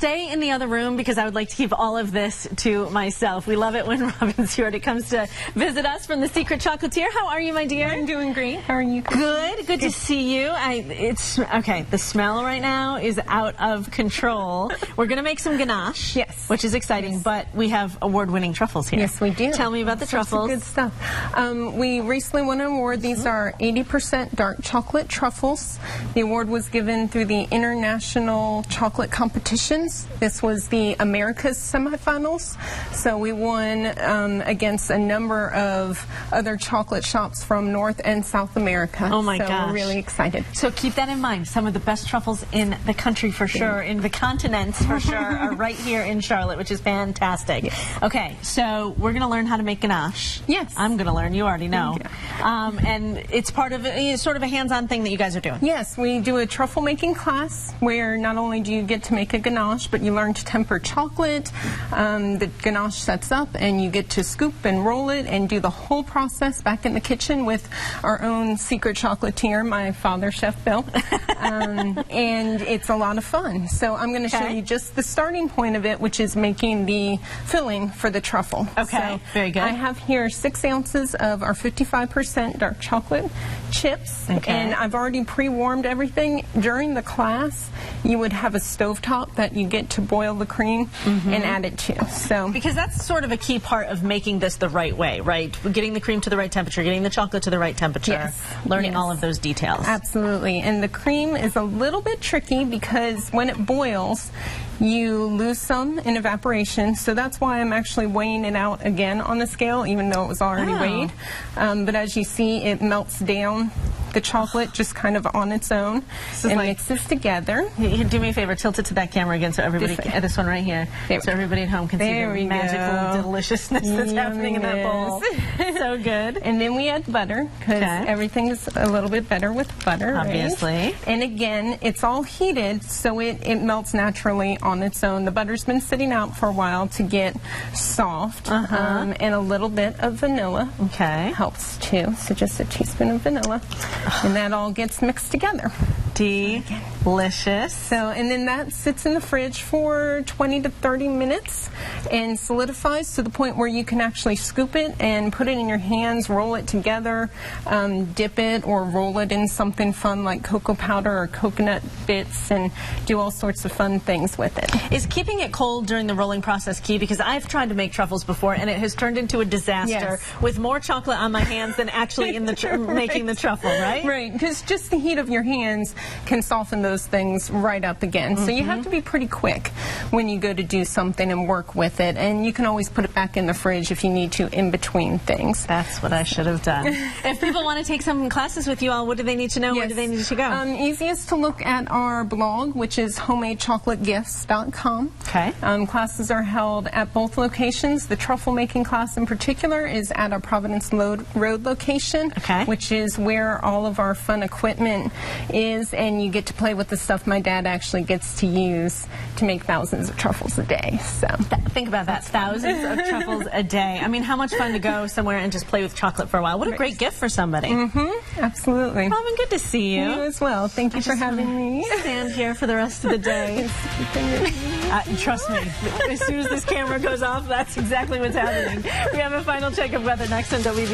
stay in the other room because I would like to keep all of this to myself. We love it when Robin Stewart comes to visit us from the Secret Chocolatier. How are you, my dear? I'm doing great. How are you? Good to see you. It's okay. The smell right now is out of control. We're going to make some ganache, yes, which is exciting, but we have award-winning truffles here. Yes, we do. Tell me about the truffles. Good stuff. We recently won an award. These are 80% dark chocolate truffles. The award was given through the International Chocolate Competitions. This was the Americas semifinals. So we won against a number of other chocolate shops from North and South America. Oh my gosh. So we're really excited. So keep that in mind. Some of the best truffles in the country for sure, in the continents for sure, are right here in Charlotte, which is fantastic. Yes. Okay, so we're going to learn how to make ganache. Yes. I'm going to learn. You already know. And it's part of sort of a hands-on thing that you guys are doing. Yes, we do a truffle making class where not only do you get to make a ganache, but you learn to temper chocolate. The ganache sets up and you get to scoop and roll it and do the whole process back in the kitchen with our own secret chocolatier, my father, Chef Bill. And it's a lot of fun. So I'm going to show you just the starting point of it, which is making the filling for the truffle. Okay, so very good. I have here 6 ounces of our 55% dark chocolate chips, and I've already pre-warmed everything. During the class, you would have a stovetop that you get to boil the cream and add it to. So because that's sort of a key part of making this the right way, right? Getting the cream to the right temperature, getting the chocolate to the right temperature, learning all of those details. Absolutely. And the cream is a little bit tricky because when it boils, you lose some in evaporation, so that's why I'm actually weighing it out again on the scale, even though it was already weighed. But as you see, it melts down the chocolate just kind of on its own and mixes together. Do me a favor, tilt it to that camera again so everybody, this one right here, so everybody at home can see the magical deliciousness that's happening in that bowl. So good. And then we add butter, because everything is a little bit better with butter, obviously. Right? And again, it's all heated, so it melts naturally on its own. The butter's been sitting out for a while to get soft, and a little bit of vanilla helps too. So just a teaspoon of vanilla, and that all gets mixed together. Delicious. So, and then that sits in the fridge for 20 to 30 minutes and solidifies to the point where you can actually scoop it and put it in your hands, roll it together, dip it or roll it in something fun like cocoa powder or coconut bits, and do all sorts of fun things with it. Is keeping it cold during the rolling process key? Because I've tried to make truffles before and it has turned into a disaster with more chocolate on my hands than actually in the making the truffle, right? Right, because just the heat of your hands can soften those things right up again. So you have to be pretty quick when you go to do something and work with it, and you can always put it back in the fridge if you need to in between things. That's what I should have done. If people want to take some classes with you all, what do they need to know? Where do they need to go? Easiest to look at our blog, which is homemadechocolategifts.com. Classes are held at both locations. The truffle making class in particular is at our Providence Road location, which is where all of our fun equipment is, and you get to play with the stuff my dad actually gets to use to make thousands of truffles a day. So think about that, thousands of truffles a day. I mean, how much fun to go somewhere and just play with chocolate for a while. What a great gift for somebody. Absolutely. Robin, good to see you. You as well. Thank you for having me. Stand here for the rest of the day. Trust me, as soon as this camera goes off, that's exactly what's happening. We have a final check of weather next on WB.